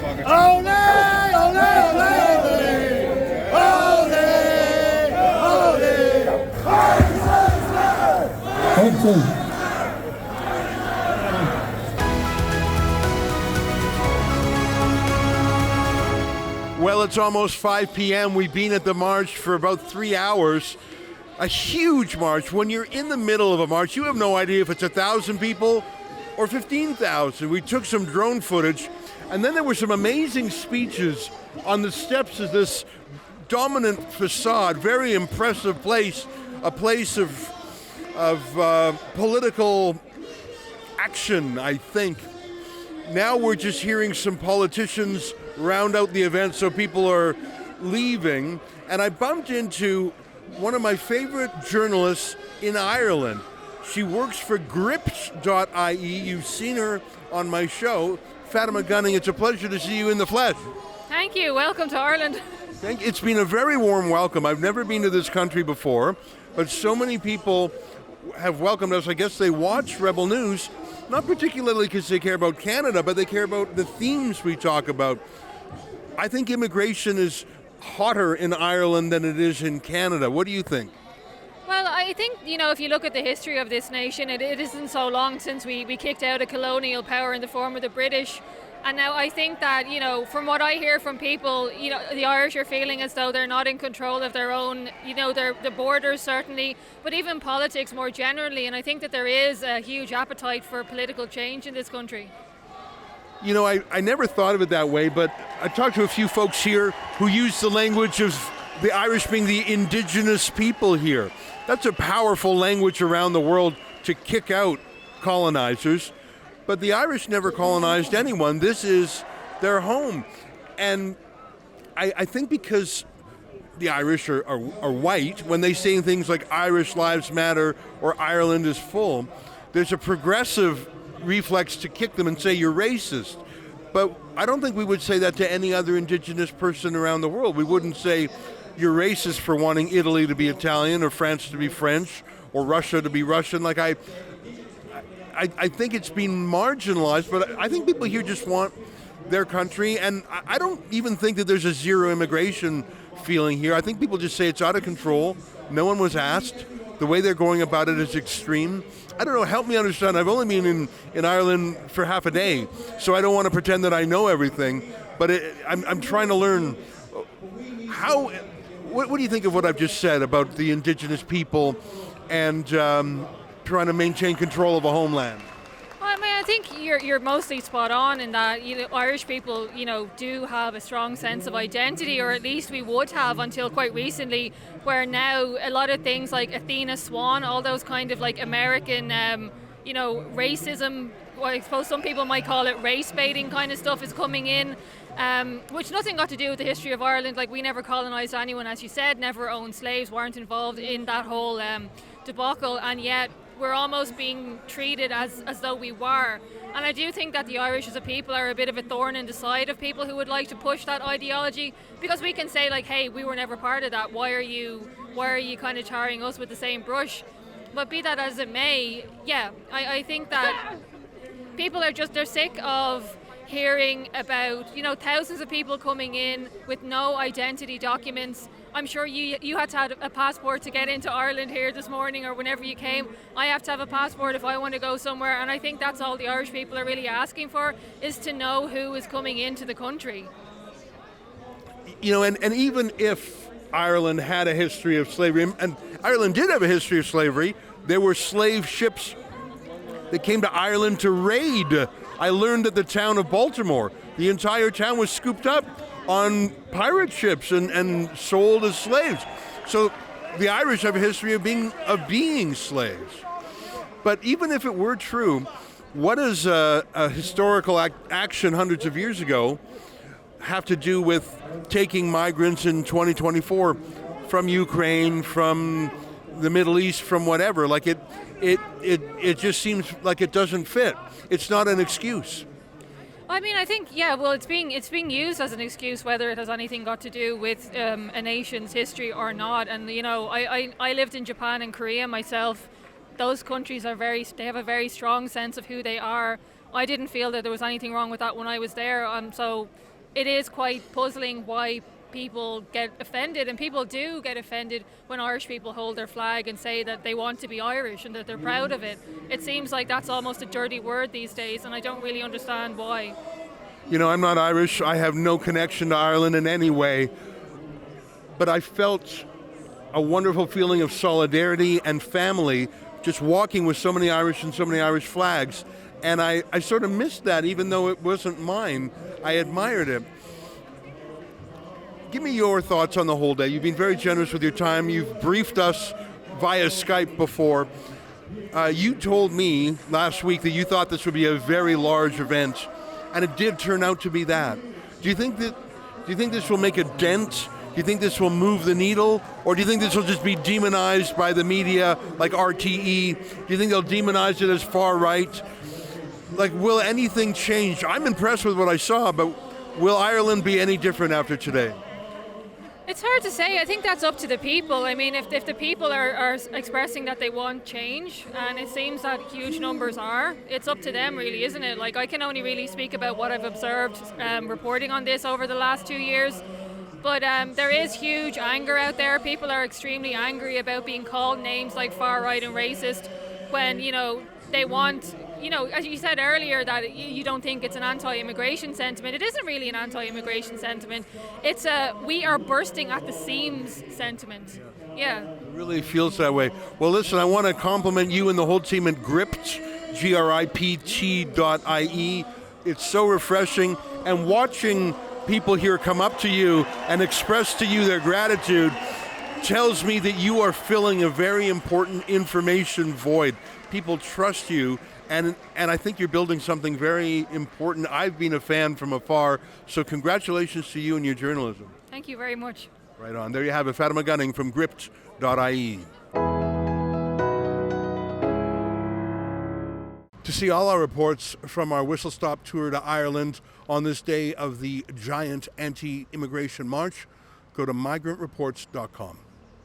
Ole, ole, ole, ole, ole. Well, it's almost 5 p.m. We've been at the march for about 3 hours. A huge march. When you're in the middle of a march, you have no idea if it's 1,000 people or 15,000. We took some drone footage, and then there were some amazing speeches on the steps of this dominant facade, very impressive place, a place of political action, I think. Now we're just hearing some politicians round out the event, so people are leaving. And I bumped into one of my favorite journalists in Ireland. She works for Gript.ie. You've seen her on my show. Fatima Gunning, it's a pleasure to see you in the flesh. Thank you. Welcome to Ireland. It's been a very warm welcome. I've never been to this country before, but so many people have welcomed us. I guess they watch Rebel News, not particularly because they care about Canada, but they care about the themes we talk about. I think immigration is hotter in Ireland than it is in Canada. What do you think? Well, I think, if you look at the history of this nation, it isn't so long since we kicked out a colonial power in the form of the British. And now I think that, from what I hear from people, the Irish are feeling as though they're not in control of their own, the borders certainly, but even politics more generally. And I think that there is a huge appetite for political change in this country. I never thought of it that way, but I talked to a few folks here who use the language of the Irish being the indigenous people here. That's a powerful language around the world to kick out colonizers. But the Irish never colonized anyone. This is their home. And I think because the Irish are white, when they say things like Irish lives matter or Ireland is full, there's a progressive reflex to kick them and say you're racist. But I don't think we would say that to any other indigenous person around the world. We wouldn't say you're racist for wanting Italy to be Italian or France to be French or Russia to be Russian. Like I think it's been marginalized, but I think people here just want their country, and I don't even think that there's a zero immigration feeling here. I think people just say it's out of control. No one was asked. The way they're going about it is extreme. I don't know, help me understand. I've only been in Ireland for half a day, so I don't want to pretend that I know everything, but I'm trying to learn how. What do you think of what I've just said about the indigenous people and trying to maintain control of a homeland? Well, I think you're mostly spot on in that Irish people, do have a strong sense of identity, or at least we would have until quite recently, where now a lot of things like Athena Swan, all those kind of like American, racism, well, I suppose some people might call it race baiting kind of stuff is coming in. Which nothing got to do with the history of Ireland. Like, we never colonised anyone, as you said, never owned slaves, weren't involved in that whole debacle, and yet we're almost being treated as though we were. And I do think that the Irish as a people are a bit of a thorn in the side of people who would like to push that ideology, because we can say like, hey, we were never part of that, why are you kind of tarring us with the same brush? But be that as it may, yeah, I think that people are they're sick of hearing about, thousands of people coming in with no identity documents. I'm sure you had to have a passport to get into Ireland here this morning or whenever you came. I have to have a passport if I want to go somewhere, and I think that's all the Irish people are really asking for, is to know who is coming into the country. And even if Ireland had a history of slavery, and Ireland did have a history of slavery, there were slave ships that came to Ireland to raid. I learned that the town of Baltimore, the entire town was scooped up on pirate ships and sold as slaves. So the Irish have a history of being slaves. But even if it were true, what does a historical action hundreds of years ago have to do with taking migrants in 2024 from Ukraine, from the Middle East, from whatever? Like it just seems like it doesn't fit. It's not an excuse. I think, it's being used as an excuse, whether it has anything got to do with a nation's history or not. And I lived in Japan and Korea myself. Those countries they have a very strong sense of who they are. I didn't feel that there was anything wrong with that when I was there. So it is quite puzzling why people get offended, and people do get offended when Irish people hold their flag and say that they want to be Irish and that they're proud of it. It seems like that's almost a dirty word these days, and I don't really understand why. You know, I'm not Irish. I have no connection to Ireland in any way, but I felt a wonderful feeling of solidarity and family just walking with so many Irish and so many Irish flags. And I sort of missed that, even though it wasn't mine. I admired it. Give me your thoughts on the whole day. You've been very generous with your time. You've briefed us via Skype before. You told me last week that you thought this would be a very large event, and it did turn out to be that. Do you think this will make a dent? Do you think this will move the needle? Or do you think this will just be demonized by the media like RTE? Do you think they'll demonize it as far right? Like, will anything change? I'm impressed with what I saw, but will Ireland be any different after today? It's hard to say. I think that's up to the people. I mean, if the people are expressing that they want change, and it seems that huge numbers are, it's up to them really, isn't it? Like, I can only really speak about what I've observed reporting on this over the last 2 years. But there is huge anger out there. People are extremely angry about being called names like far right and racist when, you know, they want, you know, as you said earlier, that you don't think it's an anti-immigration sentiment. It isn't really an anti-immigration sentiment. It's a we are bursting at the seams sentiment. Yeah. It really feels that way. Well, listen, I want to compliment you and the whole team at Gript, GRIPT.IE. It's so refreshing. And watching people here come up to you and express to you their gratitude tells me that you are filling a very important information void. People trust you, and I think you're building something very important. I've been a fan from afar, so congratulations to you and your journalism. Thank you very much. Right on. There you have it, Fatima Gunning from Gript.IE. To see all our reports from our whistle-stop tour to Ireland on this day of the giant anti-immigration march, go to migrantreports.com.